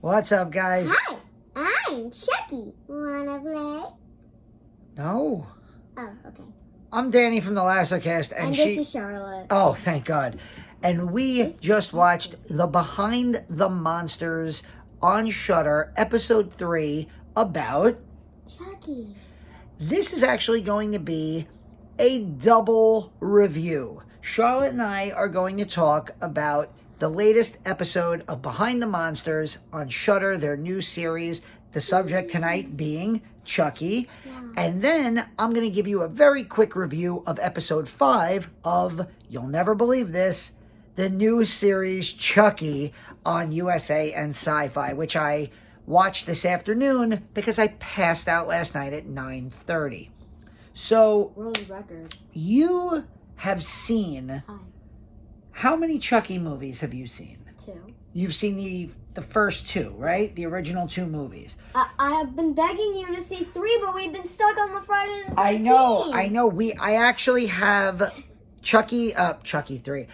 What's up, guys? Hi, I'm Chucky. Wanna play? No. Oh, okay. I'm Danny from the Lassercast, And this is Charlotte. Oh, thank God. And we just watched the Behind the Monsters on Shudder, episode 3, about Chucky. This is actually going to be a double review. Charlotte and I are going to talk about the latest episode of Behind the Monsters on Shudder, their new series. The subject tonight being Chucky. Yeah. And then I'm going to give you a very quick review of episode 5 of, you'll never believe this, the new series Chucky on USA and SYFY, which I watched this afternoon because I passed out last night at 9:30. So, World record. you have seen, Hi. how many Chucky movies have you seen? 2. You've seen the first 2, right? The original 2 movies. I have been begging you to see 3, but we've been stuck on the Friday the 13th. I know. I actually have Chucky 3,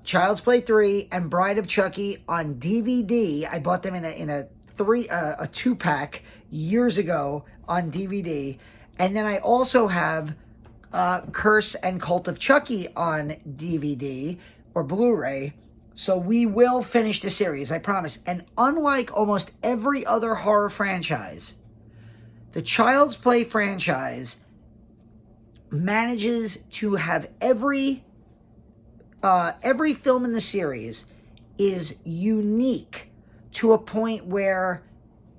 Child's Play 3, and Bride of Chucky on DVD. I bought them in a 2-pack years ago on DVD, and then I also have Curse and Cult of Chucky on DVD or Blu-ray. So we will finish the series, I promise. And unlike almost every other horror franchise, the Child's Play franchise manages to have every film in the series is unique to a point where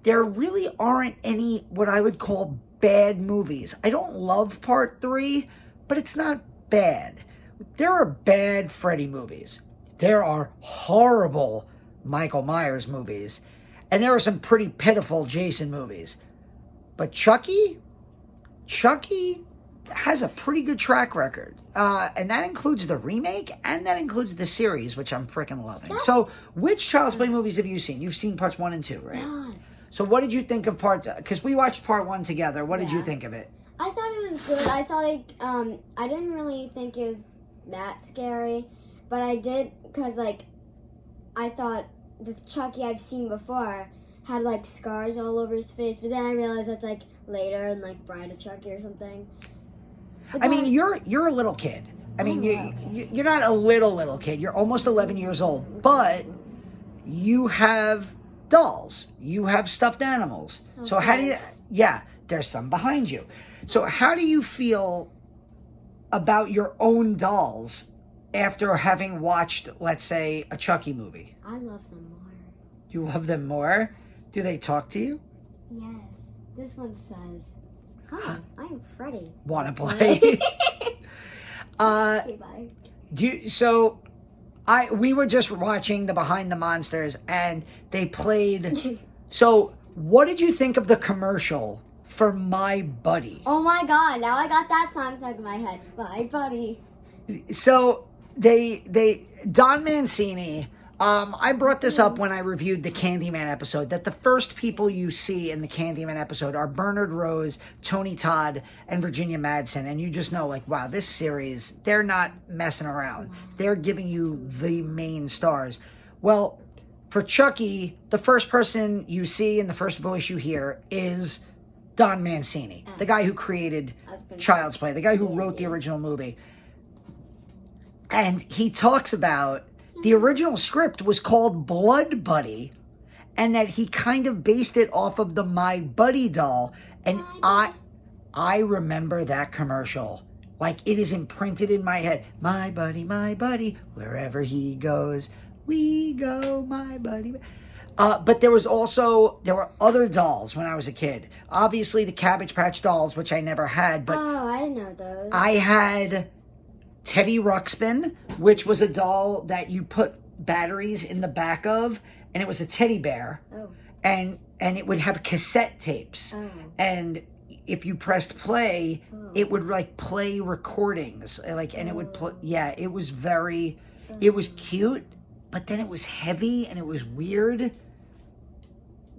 there really aren't any what I would call bad movies. I don't love part 3, but it's not bad. There are bad Freddy movies. There are horrible Michael Myers movies. And there are some pretty pitiful Jason movies. But Chucky has a pretty good track record. And that includes the remake and that includes the series, which I'm freaking loving. So, which Child's Play movies have you seen? You've seen parts 1 and 2, right? Yes. So what did you think of because we watched part 1 together. What did you think of it? I thought it was good. I thought I didn't really think it was that scary, but I did because I thought the Chucky I've seen before had scars all over his face, but then I realized that's later in Bride of Chucky or something. But I mean, you're a little kid. I mean, you're not a little kid. You're almost 11 years old, but you have dolls. You have stuffed animals. Oh, so how do you? nice. Yeah, there's some behind you. So how do you feel about your own dolls after having watched, let's say, a Chucky movie? I love them more. You love them more? Do they talk to you? Yes. This one says, "Hi, I'm Freddy." Want to play? Okay, bye. We were just watching the Behind the Monsters, and they played. So, what did you think of the commercial for My Buddy? Oh my God! Now I got that song stuck in my head. My buddy. So Don Mancini. I brought this up when I reviewed the Candyman episode, that the first people you see in the Candyman episode are Bernard Rose, Tony Todd, and Virginia Madsen. And you just know, wow, this series, they're not messing around. They're giving you the main stars. Well, for Chucky, the first person you see and the first voice you hear is Don Mancini, the guy who created Child's Play, the guy who wrote the original movie. And he talks about the original script was called Blood Buddy, and that he kind of based it off of the My Buddy doll. And I remember that commercial. It is imprinted in my head. My buddy, wherever he goes, we go, my buddy. But there were other dolls when I was a kid. Obviously, the Cabbage Patch dolls, which I never had. But I know those. I had Teddy Ruxpin, which was a doll that you put batteries in the back of, and it was a teddy bear. Oh. And it would have cassette tapes. Oh. And if you pressed play, it would play recordings. And it would play. Yeah, it was it was cute, but then it was heavy and it was weird.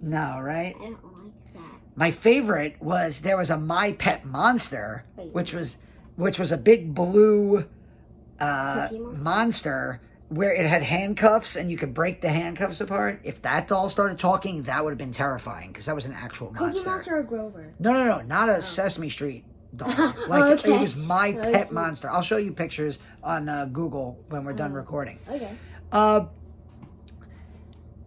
No, right? I don't like that. My favorite was there was a My Pet Monster, which was a big blue monster where it had handcuffs and you could break the handcuffs apart. If that doll started talking, that would have been terrifying because that was an actual monster. Cookie Monster or Grover? No, not a Sesame Street doll. Like Okay. it was my pet monster. I'll show you pictures on Google when we're done recording. Okay.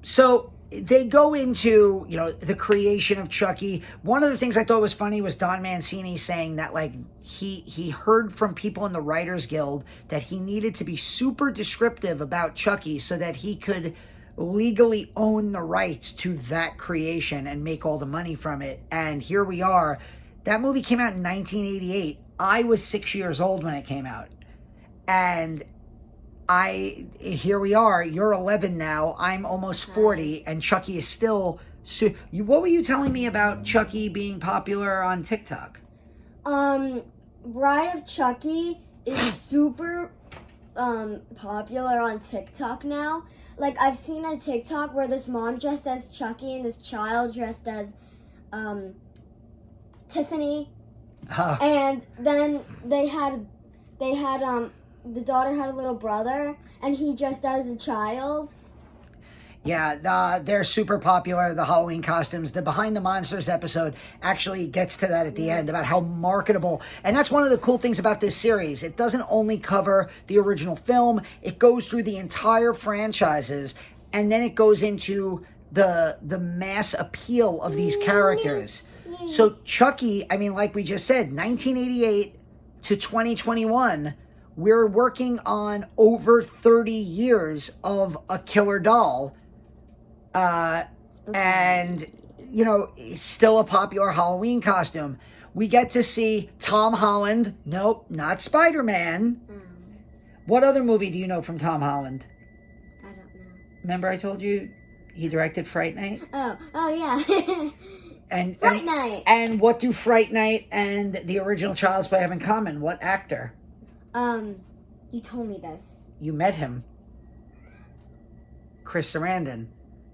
So they go into, you know, the creation of Chucky. One of the things I thought was funny was Don Mancini saying that, like, he heard from people in the Writers Guild that he needed to be super descriptive about Chucky so that he could legally own the rights to that creation and make all the money from it. And here we are. That movie came out in 1988. I was 6 years old when it came out. And here we are. You're 11 now. I'm almost 40, and Chucky is still. What were you telling me about Chucky being popular on TikTok? Bride of Chucky is super popular on TikTok now. Like, I've seen a TikTok where this mom dressed as Chucky and this child dressed as Tiffany, and then they had the daughter had a little brother, and he dressed as a child. Yeah, they're super popular, the Halloween costumes. The Behind the Monsters episode actually gets to that at the end about how marketable. And that's one of the cool things about this series. It doesn't only cover the original film. It goes through the entire franchises, and then it goes into the mass appeal of these characters. So Chucky, I mean, like we just said, 1988 to 2021... we're working on over 30 years of a killer doll. And, you know, it's still a popular Halloween costume. We get to see Tom Holland. Nope, not Spider-Man. What other movie do you know from Tom Holland? I don't know. Remember I told you he directed Fright Night? Oh yeah. And Fright Night. And what do Fright Night and the original Child's Play have in common? What actor? You told me this. You met him. Chris Sarandon.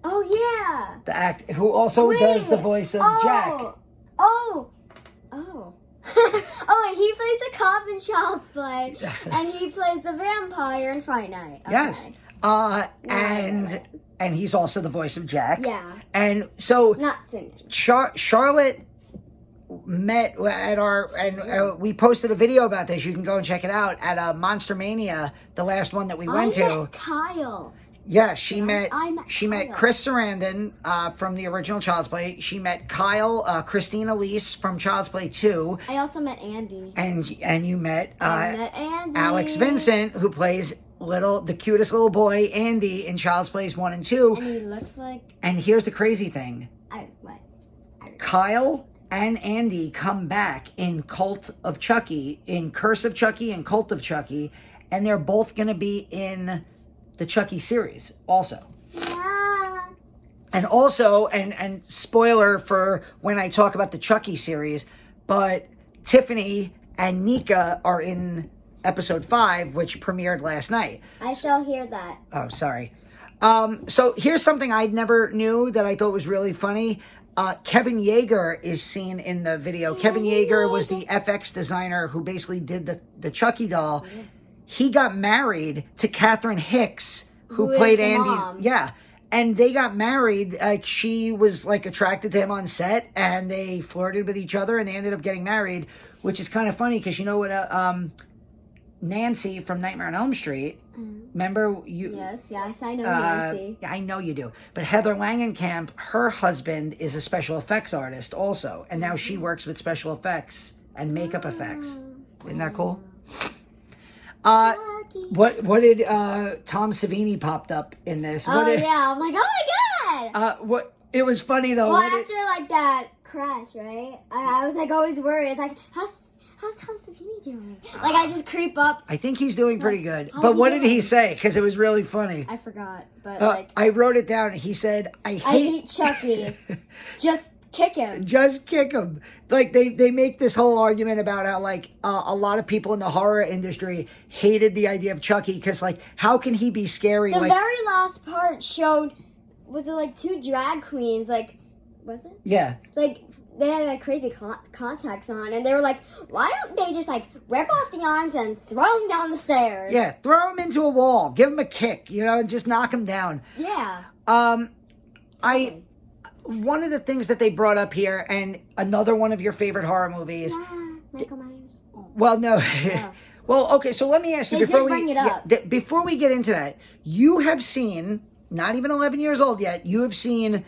Oh, yeah. The act who also does the voice of Jack. Oh, and he plays the cop in Child's Play, and he plays the vampire in Fright Night. Okay. Yes. And he's also the voice of Jack. Yeah. And so not singing. Charlotte met at our, we posted a video about this. You can go and check it out at Monster Mania, the last one that we went to. Met Kyle. Yeah, she met Kyle. Chris Sarandon from the original Child's Play. She met Kyle, Christine Elise from Child's Play 2. I also met Andy. And you met, I met Andy. Alex Vincent, who plays the cutest little boy, Andy, in Child's Plays 1 and 2. And he looks like... And here's the crazy thing. What? Kyle and Andy come back in Cult of Chucky, in Curse of Chucky and Cult of Chucky, and they're both going to be in the Chucky series also. Yeah. And also, and spoiler for when I talk about the Chucky series, but Tiffany and Nica are in episode 5, which premiered last night. I shall hear that. Oh, sorry. So here's something I never knew that I thought was really funny. Kevin Yagher is seen in the video. Kevin Yagher was the FX designer who basically did the Chucky doll. Yeah. He got married to Catherine Hicks, who played Andy. Mom. Yeah. And they got married. She was attracted to him on set, and they flirted with each other, and they ended up getting married, which is kind of funny because you know what? Nancy from Nightmare on Elm Street. Remember you? Yes, I know Nancy. I know you do. But Heather Langenkamp, her husband is a special effects artist also, and now she works with special effects and makeup effects. Isn't that cool? What did Tom Savini popped up in this? Yeah, I'm like, oh my god! What? It was funny though. Well, after that crash, right? I was always worried. It's like, how's Tom Savini doing? I just creep up. I think he's doing pretty good. But what did he say? Because it was really funny. I forgot. But I wrote it down. He said, I hate Chucky. Just kick him. Just kick him. They make this whole argument about how a lot of people in the horror industry hated the idea of Chucky because how can he be scary? The very last part showed, was it 2 drag queens Was it? Yeah. Like, they had like crazy contacts on, and they were like, why don't they just like rip off the arms and throw them down the stairs? Yeah, throw him into a wall, give him a kick, and just knock him down. Yeah. One of the things that they brought up here, and another one of your favorite horror movies. Michael Myers. Well, no. Oh. Well, okay, so let me ask you, They did bring it up. before we get into that, you have seen, not even 11 years old yet, you have seen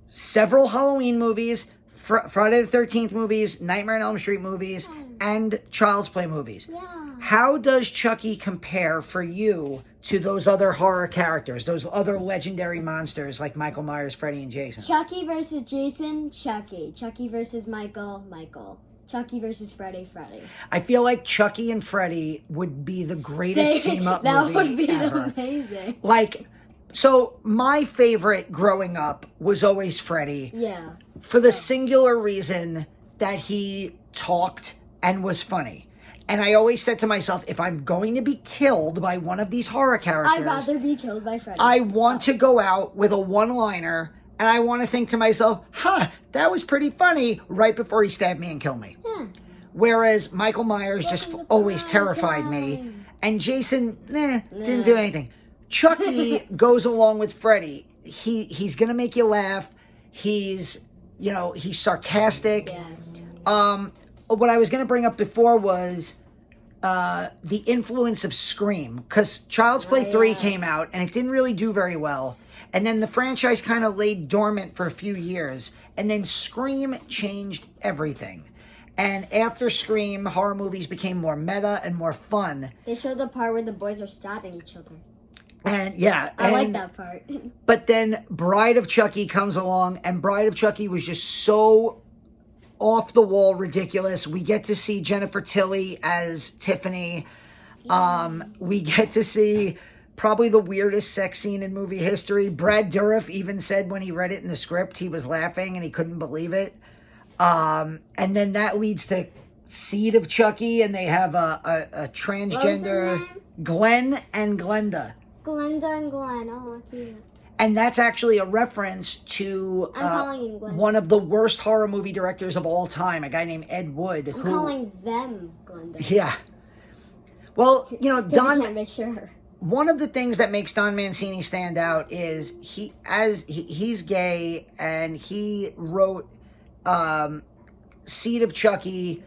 several Halloween movies, Friday the 13th movies, Nightmare on Elm Street movies, and Child's Play movies. Yeah. How does Chucky compare for you to those other horror characters, those other legendary monsters like Michael Myers, Freddy, and Jason? Chucky versus Jason, Chucky. Chucky versus Michael, Michael. Chucky versus Freddy, Freddy. I feel like Chucky and Freddy would be the greatest team-up movie That would be ever. amazing. Like, so my favorite growing up was always Freddy. Yeah. For the singular reason that he talked and was funny. And I always said to myself, if I'm going to be killed by one of these horror characters, I'd rather be killed by Freddy. I want to go out with a one-liner, and I want to think to myself, that was pretty funny, right before he stabbed me and killed me. Yeah. Whereas Michael Myers just always terrified me. And Jason, didn't do anything. Chucky goes along with Freddy. He's going to make you laugh. He's sarcastic. Yeah. What I was going to bring up before was the influence of Scream. Because Child's Play 3 came out, and it didn't really do very well. And then the franchise kind of laid dormant for a few years. And then Scream changed everything. And after Scream, horror movies became more meta and more fun. They showed the part where the boys are stabbing each other. And yeah. I like that part. But then Bride of Chucky comes along, and Bride of Chucky was just so off the wall ridiculous. We get to see Jennifer Tilly as Tiffany. We get to see probably the weirdest sex scene in movie history. Brad Dourif even said when he read it in the script, he was laughing and he couldn't believe it. And then that leads to Seed of Chucky, and they have a transgender Glenn and Glenda. Glenda and Glenn. Oh, cute. And that's actually a reference to I'm calling him Glenn. one of the worst horror movie directors of all time, a guy named Ed Wood. I'm calling them Glenda. Yeah. Well, Don. Can't make sure. One of the things that makes Don Mancini stand out is he's gay, and he wrote Seed of Chucky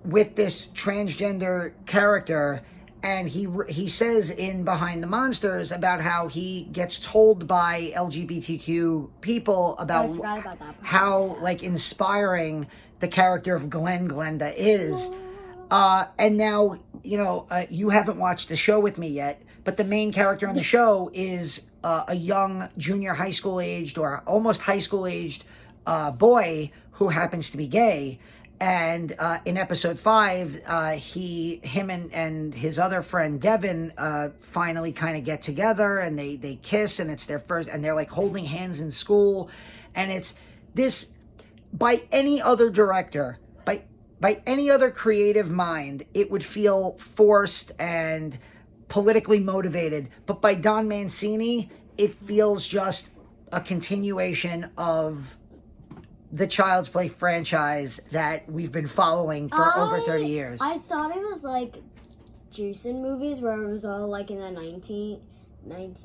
with this transgender character, and he says in Behind the Monsters about how he gets told by LGBTQ people about, I forgot about that part. how inspiring the character of Glenda is. And now, you haven't watched the show with me yet, but the main character on the show is a young junior high school aged or almost high school aged boy who happens to be gay. And in episode 5, him and his other friend Devon finally kind of get together, and they kiss, and it's their first, and they're holding hands in school. And it's this, by any other director, by any other creative mind, it would feel forced and politically motivated. But by Don Mancini, it feels just a continuation of the Child's Play franchise that we've been following for over 30 years. I thought it was like Jason movies where it was all in the 1900s.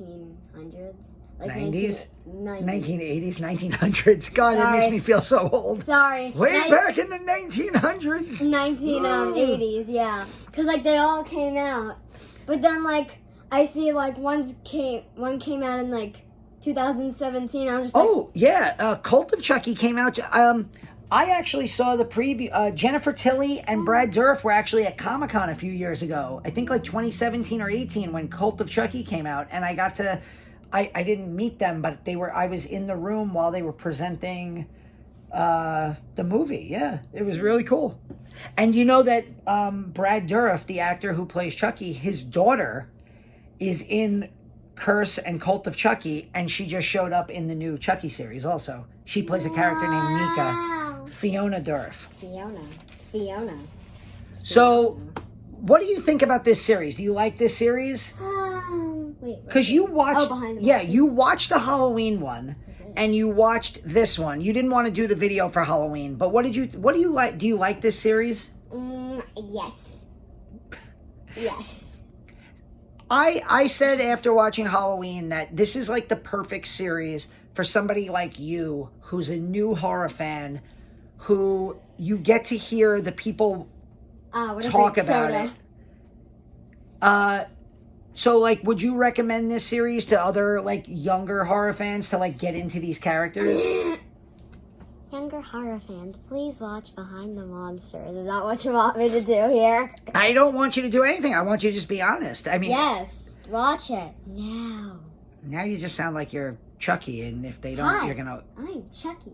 90s? 1980s, 1900s. God, Sorry. it makes me feel so old. Sorry. Way back in the 1900s. 1980s, yeah. Because they all came out. But then I see one came out in 2017. I'm just oh, yeah. Cult of Chucky came out. I actually saw the preview. Jennifer Tilly and Brad Dourif were actually at Comic-Con a few years ago. I think 2017 or 18 when Cult of Chucky came out. And I got to... I didn't meet them, but I was in the room while they were presenting the movie. Yeah, it was really cool. And you know that Brad Dourif, the actor who plays Chucky, his daughter is in Curse and Cult of Chucky, and she just showed up in the new Chucky series also. She plays a character named Nica. Fiona Dourif. Fiona. So, what do you think about this series? Do you like this series? Wait. Because you watched... Behind the Yeah, Monsters. you watched the Halloween one. and you watched this one. You didn't want to do the video for Halloween, but what do you like? Do you like this series? Yes. Yes. I said after watching Halloween that this is like the perfect series for somebody like you who's a new horror fan, who you get to hear the people talk about it. So, like, would you recommend this series to other, like, younger horror fans to, like, get into these characters? Younger horror fans, please watch Behind the Monsters. Is that what you want me to do here? I don't want you to do anything. I want you to just be honest. I mean... Yes, watch it now. Now you just sound like you're Chucky, and if they don't, you're gonna... I'm Chucky.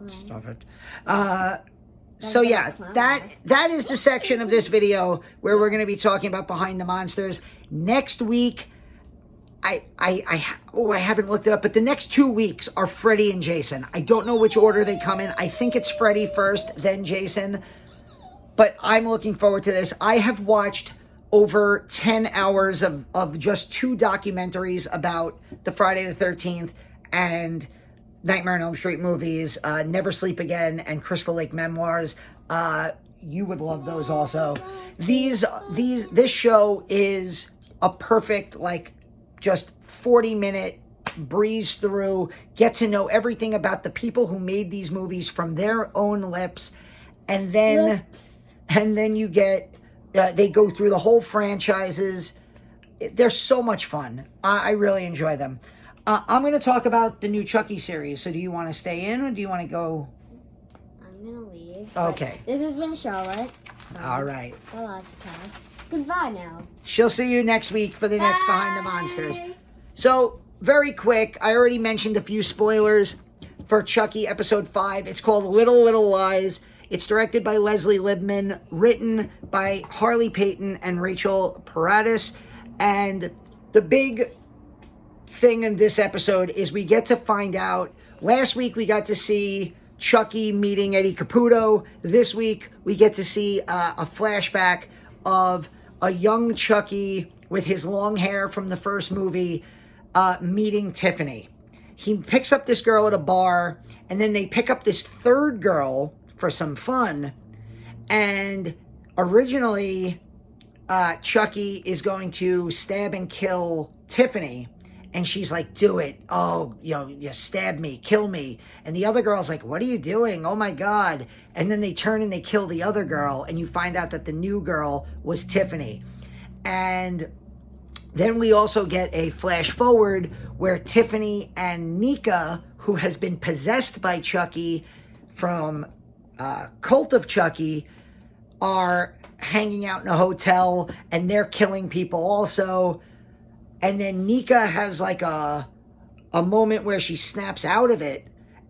Stop it. So yeah, that is the section of this video where we're going to be talking about Behind the Monsters. Next week, I haven't looked it up, but the next 2 weeks are Freddy and Jason. I don't know which order they come in. I think it's Freddy first, then Jason. But I'm looking forward to this. I have watched over 10 hours of just 2 documentaries about the Friday the 13th and Nightmare on Elm Street movies, Never Sleep Again, and Crystal Lake Memoirs. You would love those also. This show is a perfect, like, just 40-minute breeze through, get to know everything about the people who made these movies from their own lips, and then you get, they go through the whole franchises. They're so much fun. I really enjoy them. I'm going to talk about the new Chucky series. So do you want to stay in or do you want to go? I'm going to leave. Okay. This has been Charlotte. All right. Goodbye now. She'll see you next week for the next Behind the Monsters. So, very quick, I already mentioned a few spoilers for Chucky episode 5. It's called Little Little Lies. It's directed by Leslie Libman, written by Harley Payton and Rachel Paradis. And the big thing in this episode is we get to find out. Last week we got to see Chucky meeting Eddie Caputo. This week we get to see a flashback of a young Chucky with his long hair from the first movie meeting Tiffany. He picks up this girl at a bar, and then they pick up this third girl for some fun. And originally Chucky is going to stab and kill Tiffany. And she's like, do it. Oh, you stab me, kill me. And the other girl's like, what are you doing? Oh my God. And then they turn and they kill the other girl. And you find out that the new girl was Tiffany. And then we also get a flash forward where Tiffany and Nica, who has been possessed by Chucky from Cult of Chucky, are hanging out in a hotel. And they're killing people also. And then Nica has like a moment where she snaps out of it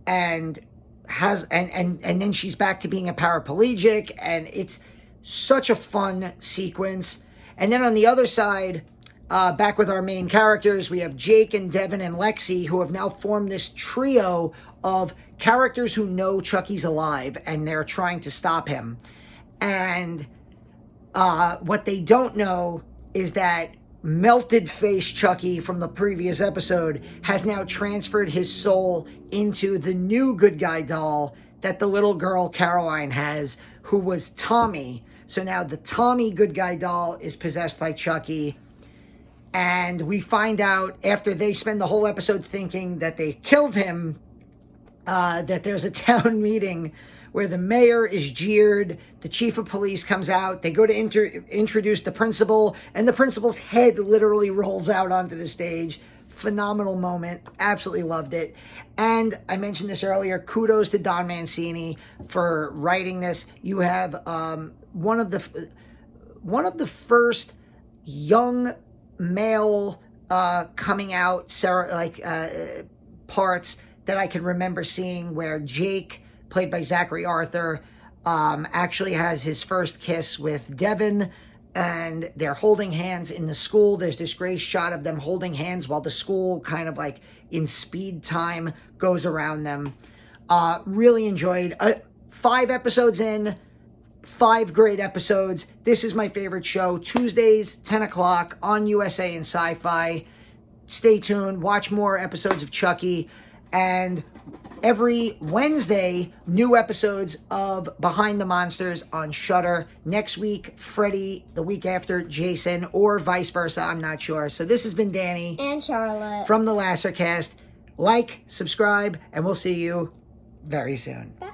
and then she's back to being a paraplegic, and it's such a fun sequence. And then on the other side, back with our main characters, we have Jake and Devon and Lexy, who have now formed this trio of characters who know Chucky's alive and they're trying to stop him. And what they don't know is that melted face Chucky from the previous episode has now transferred his soul into the new good guy doll that the little girl Caroline has, who was Tommy. So now the Tommy good guy doll is possessed by Chucky. And we find out after they spend the whole episode thinking that they killed him, that there's a town meeting where the mayor is jeered, the chief of police comes out, they go to introduce the principal, and the principal's head literally rolls out onto the stage. Phenomenal moment. Absolutely loved it. And I mentioned this earlier, kudos to Don Mancini for writing this. You have one of the first young male coming out parts that I can remember seeing, where Jake, played by Zachary Arthur, actually has his first kiss with Devon, and they're holding hands in the school. There's this great shot of them holding hands while the school kind of like in speed time goes around them. Really enjoyed. 5 episodes in, 5 great episodes. This is my favorite show. Tuesdays, 10 o'clock on USA and SYFY. Stay tuned. Watch more episodes of Chucky. And every Wednesday, new episodes of Behind the Monsters on Shudder. Next week, Freddy. The week after, Jason, or vice versa. I'm not sure. So this has been Danny. And Charlotte. From the Lassercast. Like, subscribe, and we'll see you very soon. Bye.